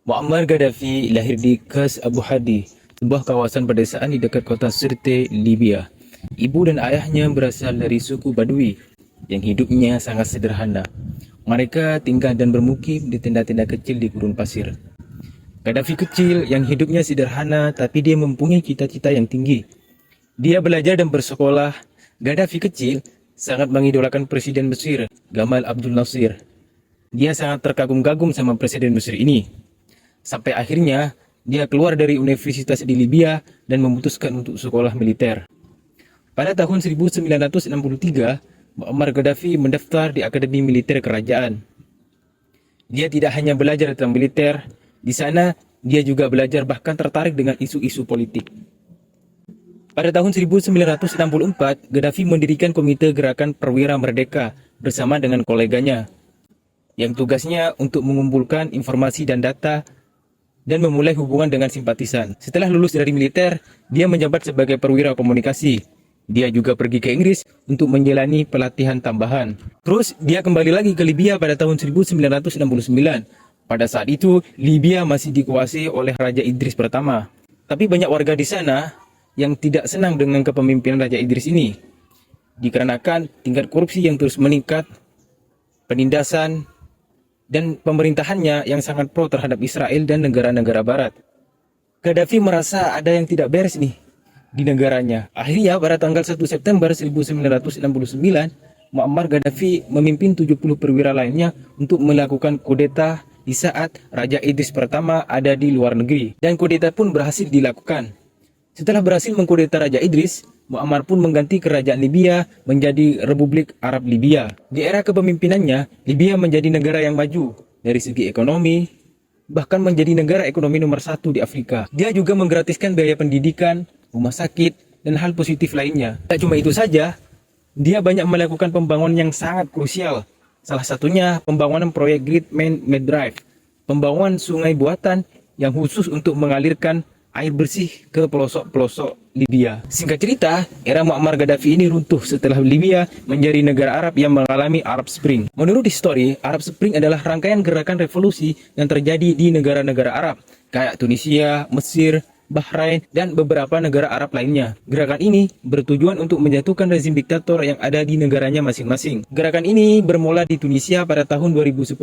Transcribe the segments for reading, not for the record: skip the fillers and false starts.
Muammar Gaddafi lahir di Qas Abu Hadi, sebuah kawasan pedesaan di dekat kota Sirte, Libya. Ibu dan ayahnya berasal dari suku Badui yang hidupnya sangat sederhana. Mereka tinggal dan bermukim di tenda-tenda kecil di gurun pasir. Gaddafi kecil yang hidupnya sederhana tapi dia mempunyai cita-cita yang tinggi. Dia belajar dan bersekolah. Gaddafi kecil sangat mengidolakan Presiden Mesir, Gamal Abdul Nasir. Dia sangat terkagum-kagum sama Presiden Mesir ini. Sampai akhirnya dia keluar dari universitas di Libya dan memutuskan untuk sekolah militer. Pada tahun 1963, Muammar Gaddafi mendaftar di Akademi Militer Kerajaan. Dia tidak hanya belajar tentang militer, di sana dia juga belajar bahkan tertarik dengan isu-isu politik. Pada tahun 1964, Gaddafi mendirikan Komite Gerakan Perwira Merdeka bersama dengan koleganya, yang tugasnya untuk mengumpulkan informasi dan data dan memulai hubungan dengan simpatisan. Setelah lulus dari militer, dia menjabat sebagai perwira komunikasi. Dia juga pergi ke Inggris untuk menjalani pelatihan tambahan. Terus dia kembali lagi ke Libya pada tahun 1969. Pada saat itu, Libya masih dikuasai oleh Raja Idris pertama. Tapi banyak warga di sana yang tidak senang dengan kepemimpinan Raja Idris ini. Dikarenakan tingkat korupsi yang terus meningkat, penindasan, dan pemerintahannya yang sangat pro terhadap Israel dan negara-negara barat. Gaddafi merasa ada yang tidak beres nih di negaranya. Akhirnya pada tanggal 1 September 1969, Muammar Gaddafi memimpin 70 perwira lainnya untuk melakukan kudeta di saat Raja Idris pertama ada di luar negeri. Dan kudeta pun berhasil dilakukan. Setelah berhasil mengkudeta Raja Idris, Muammar pun mengganti kerajaan Libya menjadi Republik Arab Libya. Di era kepemimpinannya, Libya menjadi negara yang maju dari segi ekonomi, bahkan menjadi negara ekonomi nomor 1 di Afrika. Dia juga menggratiskan biaya pendidikan, rumah sakit, dan hal positif lainnya. Tak cuma itu saja, dia banyak melakukan pembangunan yang sangat krusial. Salah satunya pembangunan proyek Great Man Made Drive, pembangunan sungai buatan yang khusus untuk mengalirkan air bersih ke pelosok-pelosok Libya. Singkat cerita, era Muammar Gaddafi ini runtuh setelah Libya menjadi negara Arab yang mengalami Arab Spring. Menurut histori, Arab Spring adalah rangkaian gerakan revolusi yang terjadi di negara-negara Arab, kayak Tunisia, Mesir, Bahrain, dan beberapa negara Arab lainnya. Gerakan ini bertujuan untuk menjatuhkan rezim diktator yang ada di negaranya masing-masing. Gerakan ini bermula di Tunisia pada tahun 2010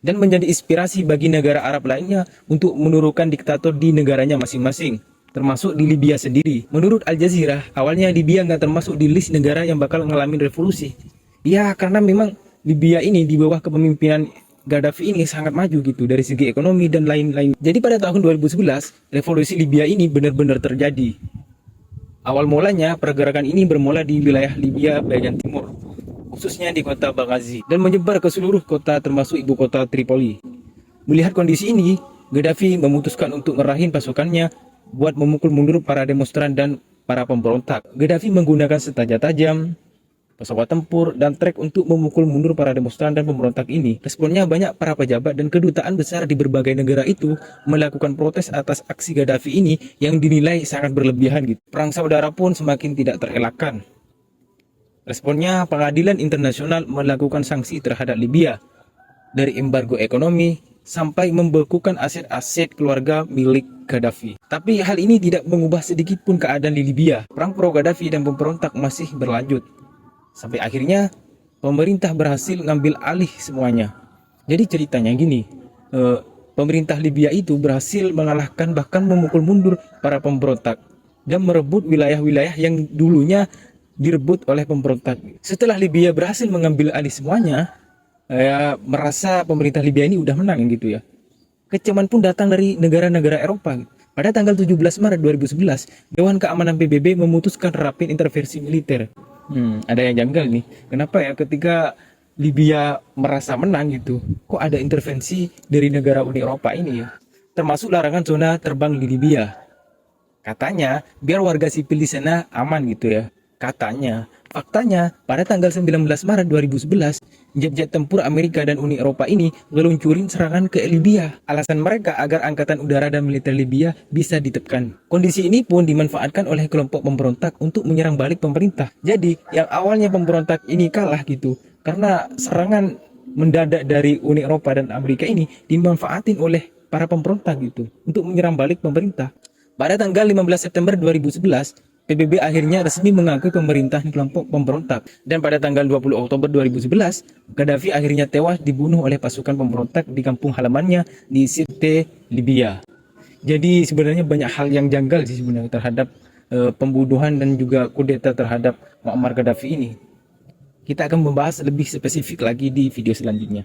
dan menjadi inspirasi bagi negara Arab lainnya untuk menurunkan diktator di negaranya masing-masing, termasuk di Libya sendiri. Menurut Al Jazeera, awalnya Libya nggak termasuk di list negara yang bakal ngalamin revolusi. Ya, karena memang Libya ini di bawah kepemimpinan Gaddafi ini sangat maju gitu dari segi ekonomi dan lain-lain. Jadi pada tahun 2011, revolusi Libya ini benar-benar terjadi. Awal mulanya pergerakan ini bermula di wilayah Libya bagian timur, khususnya di kota Benghazi, dan menyebar ke seluruh kota termasuk ibu kota Tripoli. Melihat kondisi ini, Gaddafi memutuskan untuk ngerahin pasukannya buat memukul mundur para demonstran dan para pemberontak. Gaddafi menggunakan senjata tajam, pesawat tempur, dan trek untuk memukul mundur para demonstran dan pemberontak ini. Responnya banyak para pejabat dan kedutaan besar di berbagai negara itu melakukan protes atas aksi Gaddafi ini yang dinilai sangat berlebihan gitu. Perang saudara pun semakin tidak terelakkan. Responnya, pengadilan internasional melakukan sanksi terhadap Libya, dari embargo ekonomi sampai membekukan aset-aset keluarga milik Gaddafi. Tapi hal ini tidak mengubah sedikit pun keadaan di Libya. Perang pro Gaddafi dan pemberontak masih berlanjut. Sampai akhirnya pemerintah berhasil ngambil alih semuanya. Jadi ceritanya gini, pemerintah Libya itu berhasil mengalahkan bahkan memukul mundur para pemberontak dan merebut wilayah-wilayah yang dulunya direbut oleh pemberontak. Setelah Libya berhasil mengambil alih semuanya, merasa pemerintah Libya ini udah menang gitu ya. Kecaman pun datang dari negara-negara Eropa. Pada tanggal 17 Maret 2011, Dewan Keamanan PBB memutuskan rapid intervensi militer. Ada yang janggal nih. Kenapa ya ketika Libya merasa menang gitu, kok ada intervensi dari negara Uni Eropa ini ya? Termasuk larangan zona terbang di Libya. Katanya biar warga sipil di sana aman gitu ya. Katanya. Faktanya, pada tanggal 19 Maret 2011, jet-jet tempur Amerika dan Uni Eropa ini ngeluncurin serangan ke Libya. Alasan mereka agar angkatan udara dan militer Libya bisa ditekan. Kondisi ini pun dimanfaatkan oleh kelompok pemberontak untuk menyerang balik pemerintah. Jadi, yang awalnya pemberontak ini kalah gitu, karena serangan mendadak dari Uni Eropa dan Amerika ini dimanfaatin oleh para pemberontak gitu untuk menyerang balik pemerintah. Pada tanggal 15 September 2011, PBB akhirnya resmi mengakui pemerintahan kelompok pemberontak. Dan pada tanggal 20 Oktober 2011, Gaddafi akhirnya tewas dibunuh oleh pasukan pemberontak di kampung halamannya di Sirte, Libya. Jadi sebenarnya banyak hal yang janggal sih sebenarnya terhadap pembunuhan dan juga kudeta terhadap Muammar Gaddafi ini. Kita akan membahas lebih spesifik lagi di video selanjutnya.